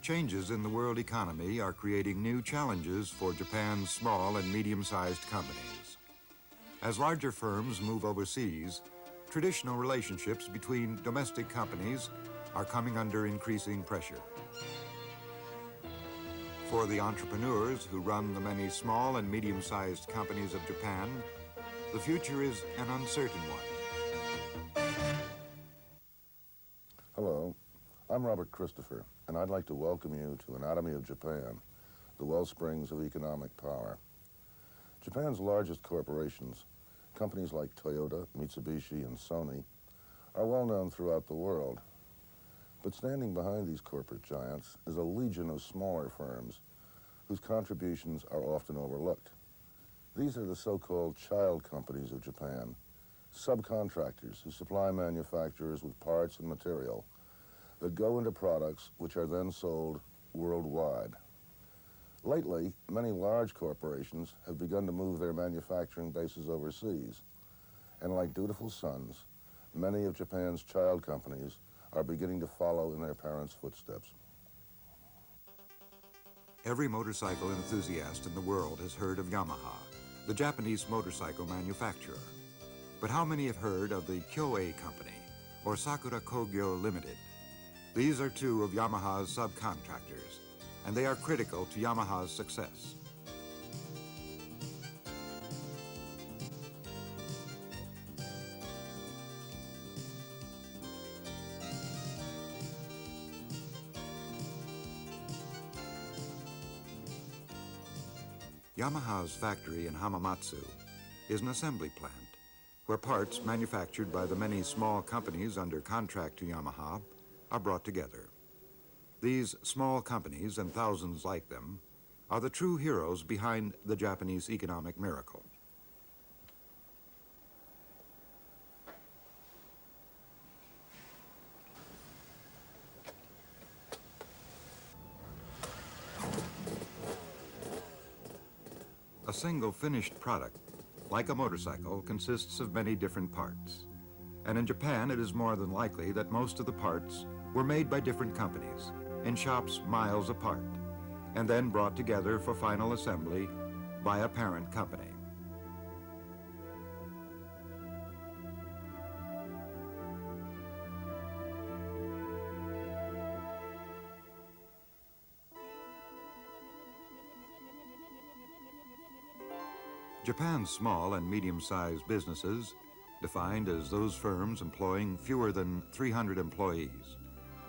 Changes in the world economy are creating new challenges for Japan's small and medium-sized companies. As larger firms move overseas, traditional relationships between domestic companies are coming under increasing pressure. For the entrepreneurs who run the many small and medium-sized companies of Japan, the future is an uncertain one. Hello, I'm Robert Christopher, and I'd like to welcome you to Anatomy of Japan, the wellsprings of economic power. Japan's largest corporations, companies like Toyota, Mitsubishi, and Sony, are well known throughout the world. But standing behind these corporate giants is a legion of smaller firms whose contributions are often overlooked. These are the so-called child companies of Japan, subcontractors who supply manufacturers with parts and material that go into products which are then sold worldwide. Lately, many large corporations have begun to move their manufacturing bases overseas, and like dutiful sons, many of Japan's child companies are beginning to follow in their parents' footsteps. Every motorcycle enthusiast in the world has heard of Yamaha, the Japanese motorcycle manufacturer. But how many have heard of the Kyoei Company or Sakura Kogyo Limited? These are two of Yamaha's subcontractors, and they are critical to Yamaha's success. Yamaha's factory in Hamamatsu is an assembly plant where parts manufactured by the many small companies under contract to Yamaha are brought together. These small companies and thousands like them are the true heroes behind the Japanese economic miracle. A single finished product, like a motorcycle, consists of many different parts. And in Japan, it is more than likely that most of the parts were made by different companies in shops miles apart, and then brought together for final assembly by a parent company. Japan's small and medium-sized businesses, defined as those firms employing fewer than 300 employees,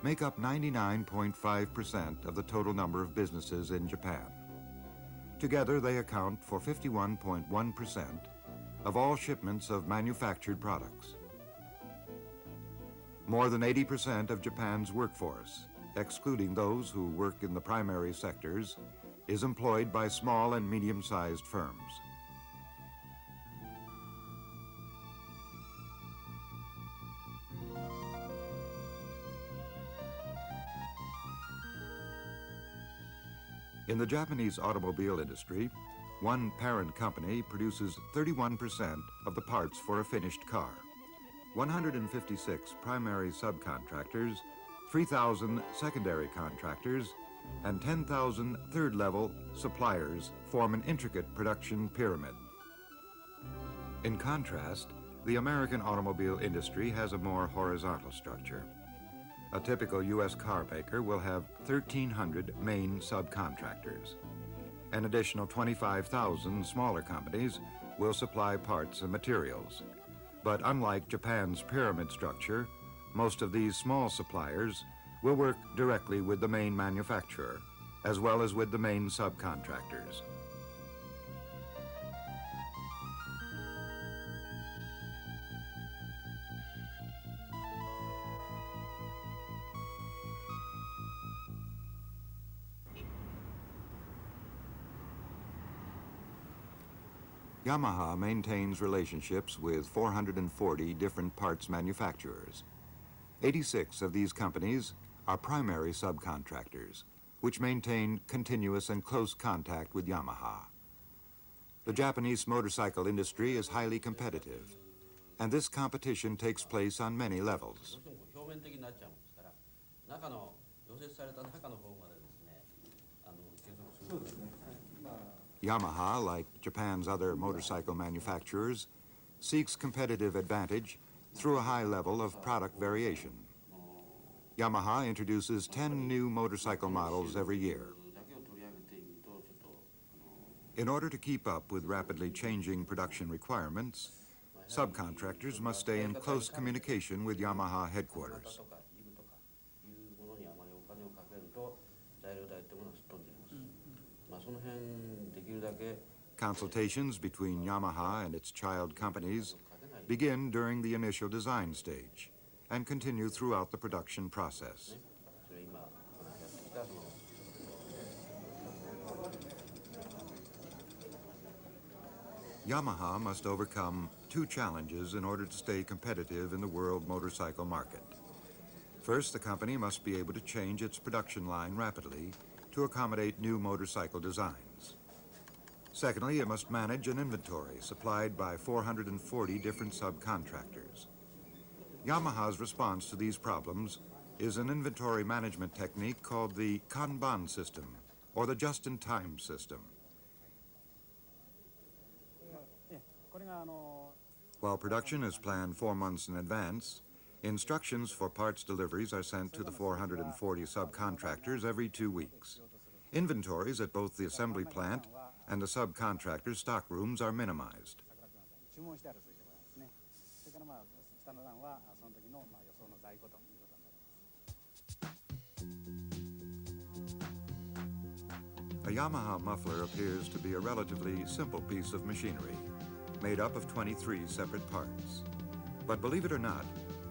make up 99.5% of the total number of businesses in Japan. Together, they account for 51.1% of all shipments of manufactured products. More than 80% of Japan's workforce, excluding those who work in the primary sectors, is employed by small and medium-sized firms. In the Japanese automobile industry, one parent company produces 31% of the parts for a finished car. 156 primary subcontractors, 3,000 secondary contractors, and 10,000 third-level suppliers form an intricate production pyramid. In contrast, the American automobile industry has a more horizontal structure. A typical U.S. car maker will have 1,300 main subcontractors. An additional 25,000 smaller companies will supply parts and materials. But unlike Japan's pyramid structure, most of these small suppliers will work directly with the main manufacturer, as well as with the main subcontractors. Yamaha maintains relationships with 440 different parts manufacturers. 86 of these companies are primary subcontractors, which maintain continuous and close contact with Yamaha. The Japanese motorcycle industry is highly competitive, and this competition takes place on many levels. Yamaha, like Japan's other motorcycle manufacturers, seeks competitive advantage through a high level of product variation. Yamaha introduces 10 new motorcycle models every year. In order to keep up with rapidly changing production requirements, subcontractors must stay in close communication with Yamaha headquarters. Consultations between Yamaha and its child companies begin during the initial design stage and continue throughout the production process. Yamaha must overcome two challenges in order to stay competitive in the world motorcycle market. First, the company must be able to change its production line rapidly to accommodate new motorcycle designs. Secondly, it must manage an inventory supplied by 440 different subcontractors. Yamaha's response to these problems is an inventory management technique called the Kanban system, or the just-in-time system. While production is planned 4 months in advance, instructions for parts deliveries are sent to the 440 subcontractors every 2 weeks. Inventories at both the assembly plant and the subcontractors' stock rooms are minimized. A Yamaha muffler appears to be a relatively simple piece of machinery, made up of 23 separate parts. But believe it or not,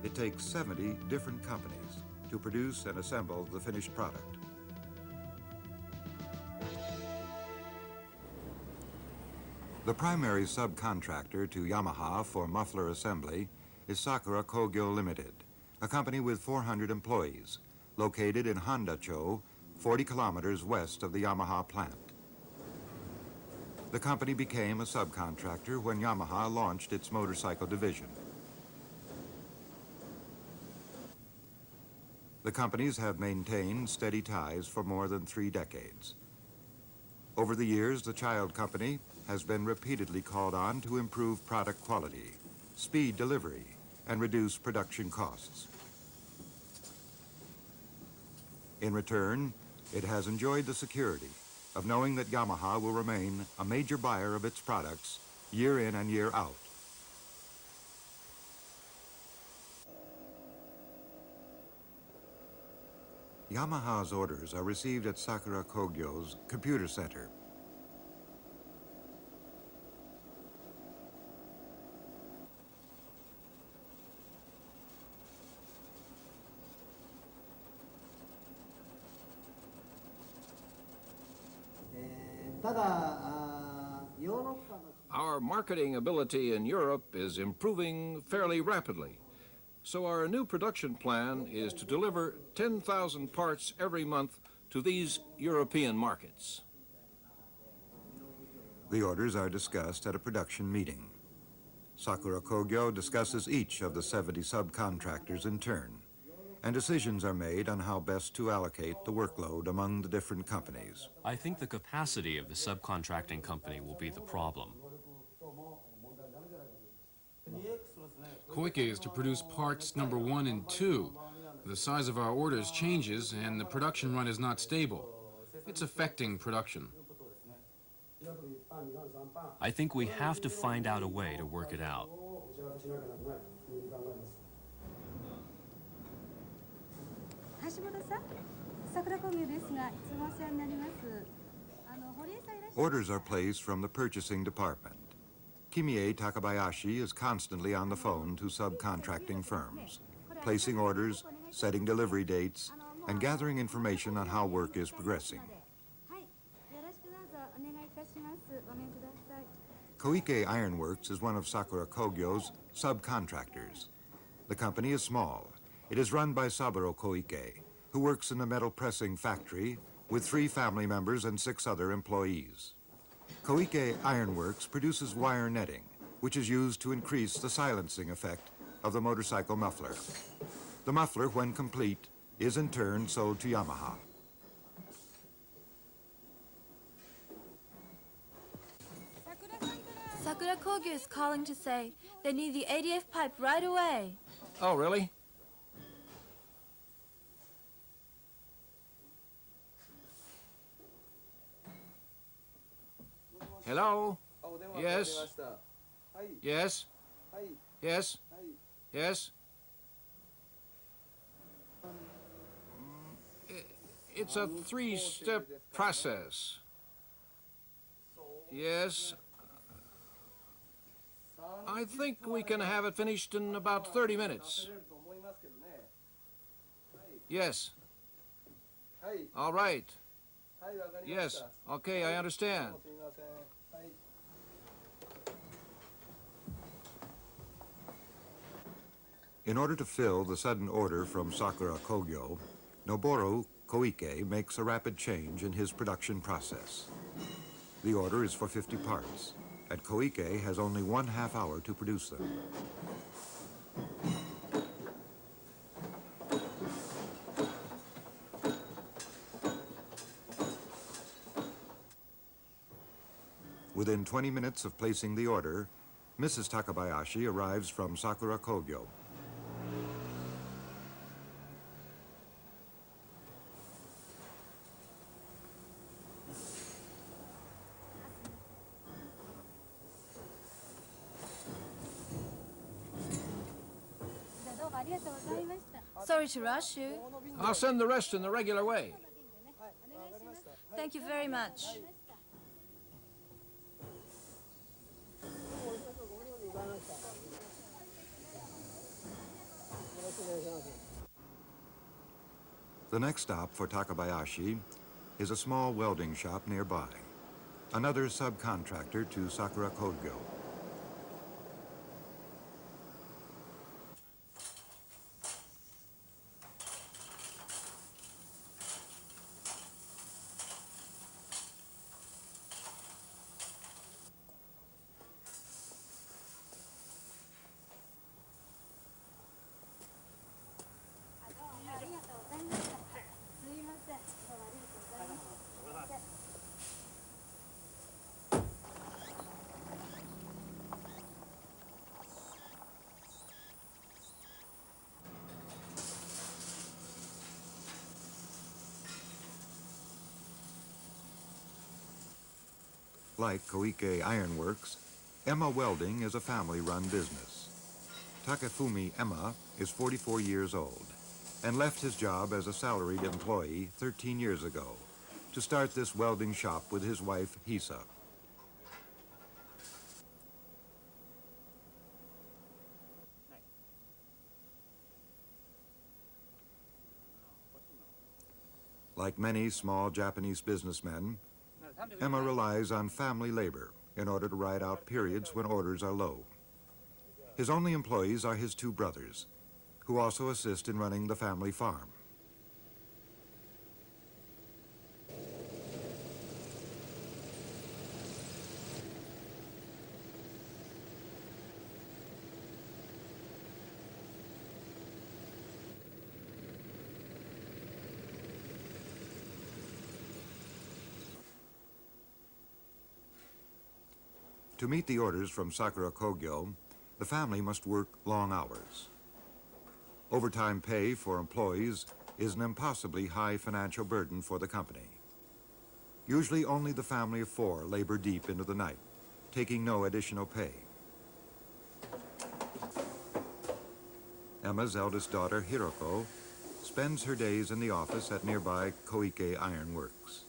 it takes 70 different companies to produce and assemble the finished product. The primary subcontractor to Yamaha for muffler assembly is Sakura Kogyo Limited, a company with 400 employees, located in Hondacho, 40 kilometers west of the Yamaha plant. The company became a subcontractor when Yamaha launched its motorcycle division. The companies have maintained steady ties for more than 3 decades. Over the years, the child company has been repeatedly called on to improve product quality, speed delivery, and reduce production costs. In return, it has enjoyed the security of knowing that Yamaha will remain a major buyer of its products year in and year out. Yamaha's orders are received at Sakura Kogyo's computer center. Our marketing ability in Europe is improving fairly rapidly. So our new production plan is to deliver 10,000 parts every month to these European markets. The orders are discussed at a production meeting. Sakura Kogyo discusses each of the 70 subcontractors in turn, and decisions are made on how best to allocate the workload among the different companies. I think the capacity of the subcontracting company will be the problem. Koike is to produce parts number 1 and 2. The size of our orders changes and the production run is not stable. It's affecting production. I think we have to find out a way to work it out. Orders are placed from the purchasing department. Kimie Takabayashi is constantly on the phone to subcontracting firms, placing orders, setting delivery dates, and gathering information on how work is progressing. Koike Ironworks is one of Sakura Kogyo's subcontractors. The company is small. It is run by Saburo Koike, who works in a metal pressing factory with 3 family members and 6 other employees. Koike Ironworks produces wire netting, which is used to increase the silencing effect of the motorcycle muffler. The muffler, when complete, is in turn sold to Yamaha. Sakura Kogyo is calling to say they need the ADF pipe right away. Oh, really? Hello? Yes? Yes? Yes? Yes? It's a three-step process. Yes? I think we can have it finished in about 30 minutes. Yes. All right. Yes. Okay, I understand. In order to fill the sudden order from Sakura Kogyo, Noboru Koike makes a rapid change in his production process. The order is for 50 parts, and Koike has only 1/2 hour to produce them. Within 20 minutes of placing the order, Mrs. Takabayashi arrives from Sakura Kogyo. Sorry to rush you. I'll send the rest in the regular way. Thank you very much. The next stop for Takabayashi is a small welding shop nearby, another subcontractor to Sakura Kogyo. Like Koike Ironworks, Emma Welding is a family-run business. Takefumi Emma is 44 years old and left his job as a salaried employee 13 years ago to start this welding shop with his wife, Hisa. Like many small Japanese businessmen, Emma relies on family labor in order to ride out periods when orders are low. His only employees are his 2 brothers, who also assist in running the family farm. To meet the orders from Sakura Kogyo, the family must work long hours. Overtime pay for employees is an impossibly high financial burden for the company. Usually only the family of 4 labor deep into the night, taking no additional pay. Emma's eldest daughter, Hiroko, spends her days in the office at nearby Koike Ironworks.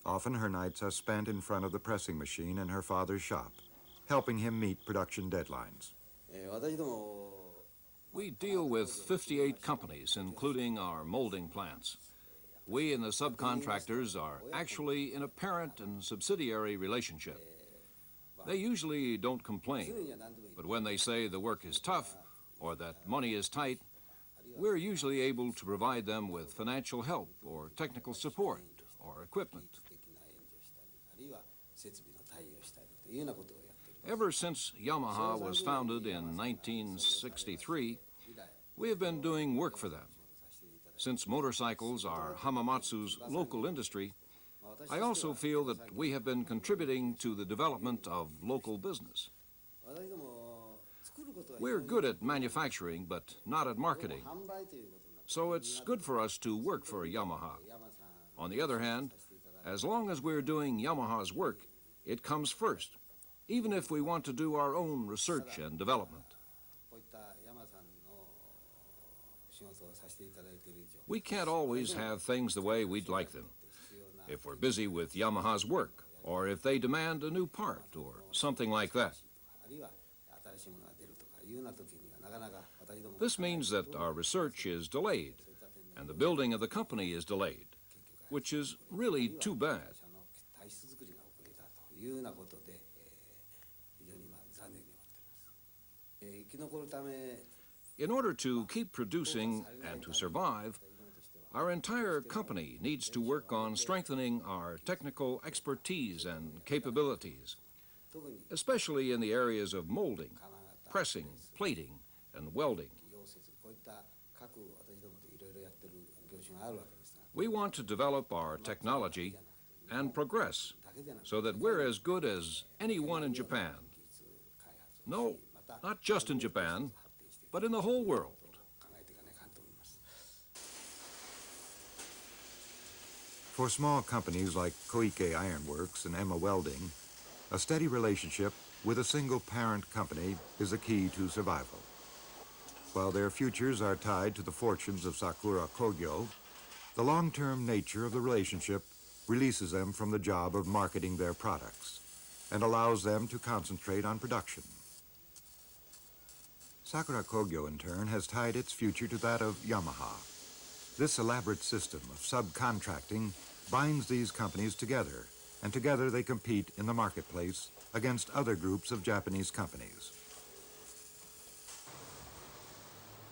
Often her nights are spent in front of the pressing machine in her father's shop, helping him meet production deadlines. We deal with 58 companies, including our molding plants. We and the subcontractors are actually in a parent and subsidiary relationship. They usually don't complain, but when they say the work is tough or that money is tight, we're usually able to provide them with financial help or technical support or equipment. Ever since Yamaha was founded in 1963, we have been doing work for them. Since motorcycles are Hamamatsu's local industry, I also feel that we have been contributing to the development of local business. We're good at manufacturing, but not at marketing. So it's good for us to work for Yamaha. On the other hand, as long as we're doing Yamaha's work, it comes first, even if we want to do our own research and development. We can't always have things the way we'd like them. If we're busy with Yamaha's work, or if they demand a new part, or something like that. This means that our research is delayed, and the building of the company is delayed, which is really too bad. In order to keep producing and to survive, our entire company needs to work on strengthening our technical expertise and capabilities, especially in the areas of molding, pressing, plating, and welding. We want to develop our technology and progress so that we're as good as anyone in Japan. No, not just in Japan, but in the whole world. For small companies like Koike Ironworks and Emma Welding, a steady relationship with a single parent company is a key to survival. While their futures are tied to the fortunes of Sakura Kogyo, the long-term nature of the relationship releases them from the job of marketing their products and allows them to concentrate on production. Sakura Kogyo, in turn, has tied its future to that of Yamaha. This elaborate system of subcontracting binds these companies together, and together they compete in the marketplace against other groups of Japanese companies.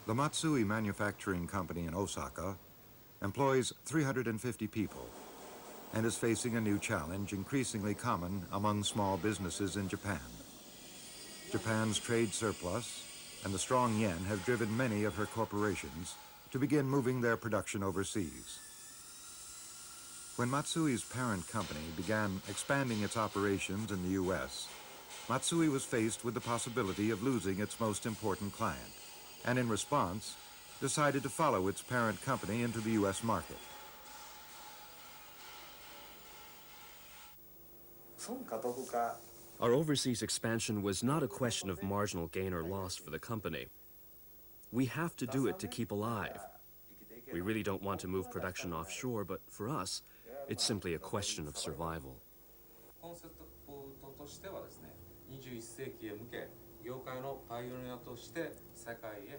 The Matsui Manufacturing Company in Osaka employs 350 people and is facing a new challenge increasingly common among small businesses in Japan. Japan's trade surplus and the strong yen have driven many of her corporations to begin moving their production overseas. When Matsui's parent company began expanding its operations in the U.S., Matsui was faced with the possibility of losing its most important client, and in response, decided to follow its parent company into the U.S. market. Our overseas expansion was not a question of marginal gain or loss for the company. We have to do it to keep alive. We really don't want to move production offshore, but for us, it's simply a question of survival.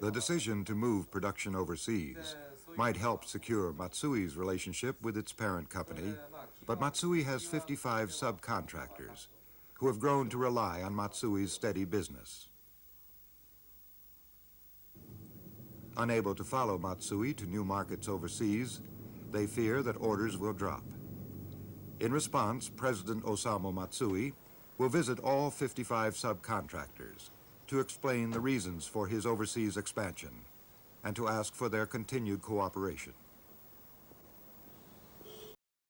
The decision to move production overseas might help secure Matsui's relationship with its parent company, but Matsui has 55 subcontractors who have grown to rely on Matsui's steady business. Unable to follow Matsui to new markets overseas, they fear that orders will drop. In response, President Osamu Matsui will visit all 55 subcontractors to explain the reasons for his overseas expansion and to ask for their continued cooperation.